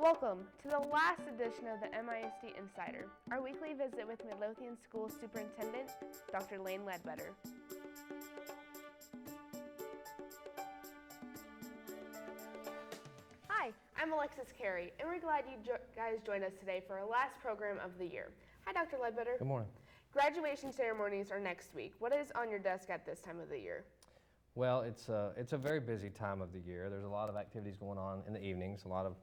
Welcome to the last edition of the MISD Insider, our weekly visit with Midlothian School Superintendent, Dr. Lane Ledbetter. Hi, I'm Alexis Carey, and we're glad you guys joined us today for our last program of the year. Hi, Dr. Ledbetter. Good morning. Graduation ceremonies are next week. What is on your desk at this time of the year? Well, it's a very busy time of the year. There's a lot of activities going on in the evenings, a lot of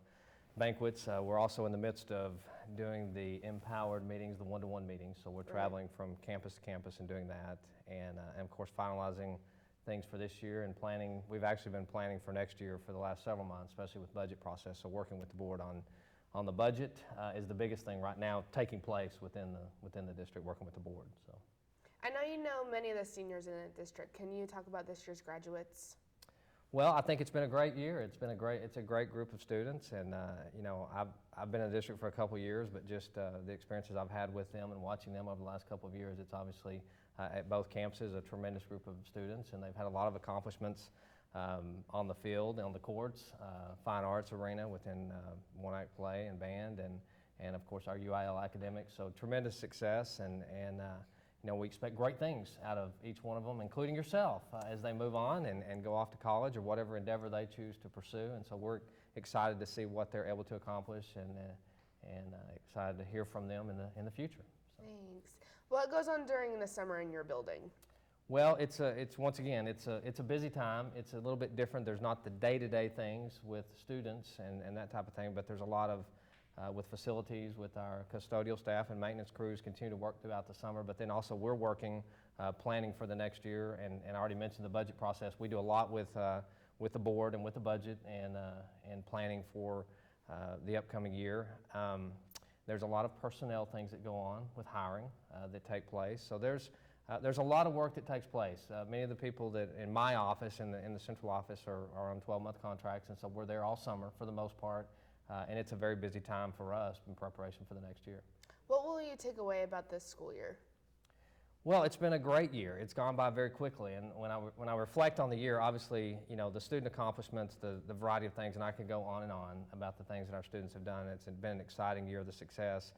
banquets. We're also in the midst of doing the empowered meetings, the one-to-one meetings. So we're traveling from campus to campus and doing that, and of course finalizing things for this year and planning. We've actually been planning for next year for the last several months, especially with budget process. So working with the board on the budget is the biggest thing right now taking place within the district, working with the board. So. I know you know many of the seniors in the district. Can you talk about this year's graduates? Well, I think it's been a great year. It's a great group of students, and you know, I've been in the district for a couple of years, but just the experiences I've had with them and watching them over the last couple of years, it's obviously at both campuses a tremendous group of students, and they've had a lot of accomplishments on the field, on the courts, fine arts arena within one-act play and band, and of course our UIL academics. So tremendous success, and you know, we expect great things out of each one of them, including yourself, as they move on and go off to college or whatever endeavor they choose to pursue. And so we're excited to see what they're able to accomplish, and excited to hear from them in the future. So. Thanks. What goes on during the summer in your building? Well, it's once again, it's a busy time. It's a little bit different. There's not the day-to-day things with students and that type of thing, but there's a lot of with facilities, with our custodial staff and maintenance crews continue to work throughout the summer, but then also we're working, planning for the next year, and I already mentioned the budget process. We do a lot with the board and with the budget and planning for the upcoming year. There's a lot of personnel things that go on with hiring that take place. So there's a lot of work that takes place. Many of the people that in my office, in the central office, are on 12-month contracts, and so we're there all summer for the most part. And it's a very busy time for us in preparation for the next year. What will you take away about this school year? Well, it's been a great year. It's gone by very quickly, and when I reflect on the year, obviously, you know, the student accomplishments, the variety of things, and I could go on and on about the things that our students have done. It's been an exciting year of the success.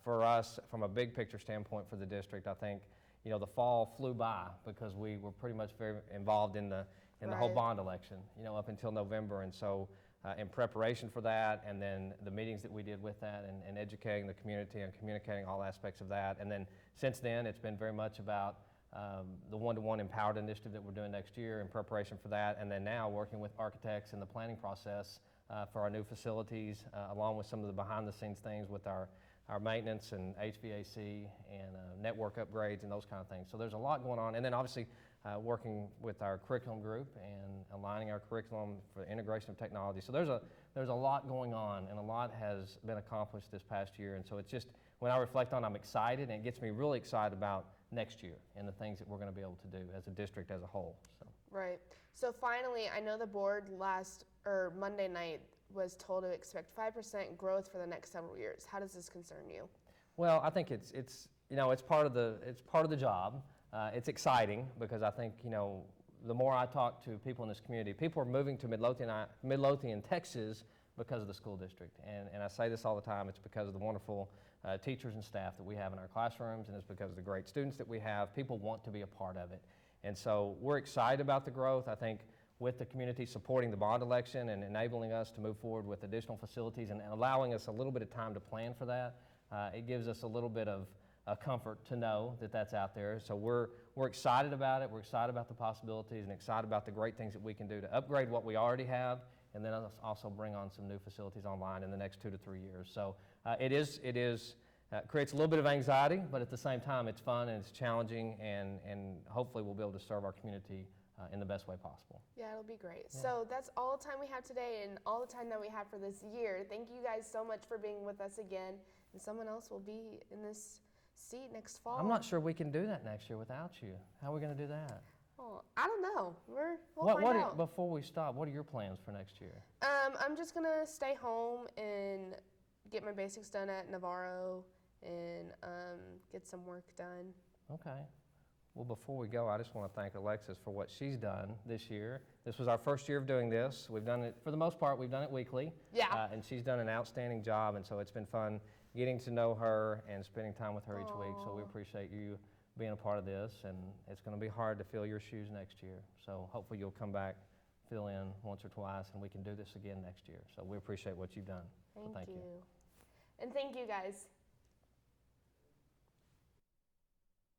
For us, from a big picture standpoint for the district, I think, you know, the fall flew by because we were pretty much very involved in the whole bond election, you know, up until November, and so in preparation for that, and then the meetings that we did with that, and educating the community and communicating all aspects of that, and then since then it's been very much about the one-to-one empowered initiative that we're doing next year in preparation for that, and then now working with architects in the planning process for our new facilities, along with some of the behind-the-scenes things with our maintenance and HVAC and network upgrades and those kind of things. So there's a lot going on, and then obviously working with our curriculum group and aligning our curriculum for integration of technology. So there's a lot going on, and a lot has been accomplished this past year, and so it's just, when I reflect on it, I'm excited, and it gets me really excited about next year and the things that we're going to be able to do as a district as a whole. So. Right. So finally, I know the board Monday night was told to expect 5% growth for the next several years. How does this concern you? Well, I think it's you know, it's part of the job. It's exciting because I think, you know, the more I talk to people in this community, people are moving to Midlothian, Texas because of the school district. And I say this all the time, it's because of the wonderful teachers and staff that we have in our classrooms, and it's because of the great students that we have. People want to be a part of it. And so we're excited about the growth. I think with the community supporting the bond election and enabling us to move forward with additional facilities and allowing us a little bit of time to plan for that, it gives us a little bit of comfort to know that that's out there. So we're excited about it. We're excited about the possibilities and excited about the great things that we can do to upgrade what we already have, and then also bring on some new facilities online in the next 2 to 3 years. So it creates a little bit of anxiety, but at the same time it's fun and it's challenging, and hopefully we'll be able to serve our community in the best way possible. Yeah, it'll be great. Yeah. So that's all the time we have today and all the time that we have for this year. Thank you guys so much for being with us again, and someone else will be in this seat next fall. I'm not sure we can do that next year without you. How are we going to do that? Oh, I don't know. We'll find out. Before we stop, what are your plans for next year? I'm just going to stay home and get my basics done at Navarro and get some work done. Okay. Well, before we go, I just want to thank Alexis for what she's done this year. This was our first year of doing this. We've done it, for the most part, we've done it weekly. Yeah. And she's done an outstanding job, and so it's been fun getting to know her and spending time with her each week. So we Aw. appreciate you being a part of this, and it's going to be hard to fill your shoes next year. So hopefully you'll come back, fill in once or twice, and we can do this again next year. So we appreciate what you've done. So Thank you. And thank you guys.